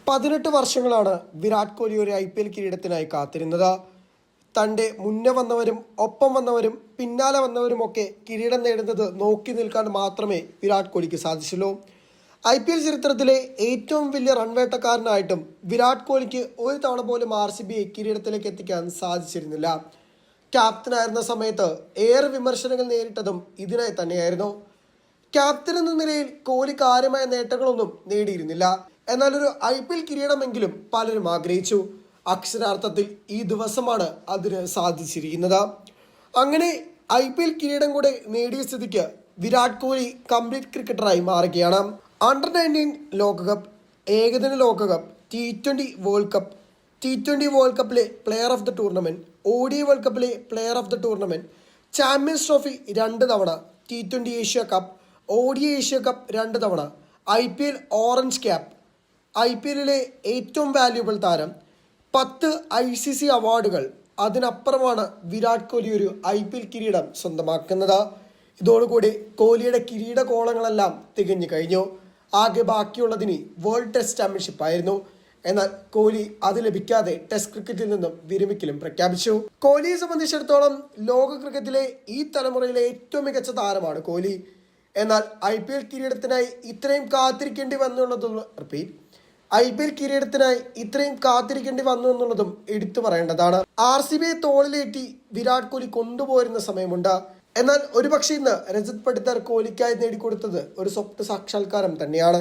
18 വർഷങ്ങളാണ് വിരാട് കോഹ്ലി ഒരു IPL കിരീടത്തിനായി കാത്തിരുന്നത്. തൻ്റെ മുന്നേ വന്നവരും ഒപ്പം വന്നവരും പിന്നാലെ വന്നവരുമൊക്കെ കിരീടം നേടുന്നത് നോക്കി നിൽക്കാൻ മാത്രമേ വിരാട് കോഹ്ലിക്ക് സാധിച്ചുള്ളൂ. IPL ചരിത്രത്തിലെ ഏറ്റവും വലിയ റൺവേട്ടക്കാരനായിട്ടും വിരാട് കോഹ്ലിക്ക് ഒരു തവണ പോലും RCBയെ കിരീടത്തിലേക്ക് എത്തിക്കാൻ സാധിച്ചിരുന്നില്ല. ക്യാപ്റ്റനായിരുന്ന സമയത്ത് ഏറെ വിമർശനങ്ങൾ നേരിട്ടതും ഇതിനായി തന്നെയായിരുന്നു. ക്യാപ്റ്റൻ എന്ന നിലയിൽ കോഹ്ലി കാര്യമായ നേട്ടങ്ങളൊന്നും നേടിയിരുന്നില്ല. എന്നാൽ ഒരു IPL കിരീടമെങ്കിലും പലരും ആഗ്രഹിച്ചു. അക്ഷരാർത്ഥത്തിൽ ഈ ദിവസമാണ് അതിന് സാധിച്ചിരിക്കുന്നത്. അങ്ങനെ IPL കിരീടം കൂടെ നേടിയ സ്ഥിതിക്ക് വിരാട് കോഹ്ലി കംപ്ലീറ്റ് ക്രിക്കറ്ററായി മാറുകയാണ്. അണ്ടർ-19 ലോകകപ്പ്, ഏകദിന ലോകകപ്പ്, T20 world cup, T20 world കപ്പിലെ player of the tournament, ODI world കപ്പിലെ player of the tournament, champions trophy 2 തവണ, T20 Asia cup, ODI Asia cup 2 തവണ, IPL ഓറഞ്ച് ക്യാപ്പ്, IPLിലെ ഏറ്റവും വാല്യുബിൾ താരം, 10 ICC അവാർഡുകൾ. അതിനപ്പുറമാണ് വിരാട് കോഹ്ലി ഒരു IPL കിരീടം സ്വന്തമാക്കുന്നത്. ഇതോടുകൂടി കോഹ്ലിയുടെ കിരീട കോളങ്ങളെല്ലാം തികഞ്ഞു കഴിഞ്ഞു. ആകെ ബാക്കിയുള്ളതിന് വേൾഡ് ടെസ്റ്റ് ചാമ്പ്യൻഷിപ്പ് ആയിരുന്നു. എന്നാൽ കോഹ്ലി അത് ലഭിക്കാതെ ടെസ്റ്റ് ക്രിക്കറ്റിൽ നിന്നും വിരമിക്കലും പ്രഖ്യാപിച്ചു. കോഹ്ലിയെ സംബന്ധിച്ചിടത്തോളം ലോക ക്രിക്കറ്റിലെ ഈ തലമുറയിലെ ഏറ്റവും മികച്ച താരമാണ് കോഹ്ലി. എന്നാൽ IPL കിരീടത്തിനായി ഇത്രയും കാത്തിരിക്കേണ്ടി വന്നു എന്നുള്ളതും എടുത്തു പറയേണ്ടതാണ്. RCBയെ തോളിലേറ്റി വിരാട് കോഹ്ലി കൊണ്ടുപോയിരുന്ന സമയമുണ്ട്. എന്നാൽ ഒരുപക്ഷെ ഇന്ന് രജത് പടിത്തർ കോഹ്ലിക്കായി നേടിക്കൊടുത്തത് ഒരു സ്വപ്ന സാക്ഷാത്കാരം തന്നെയാണ്.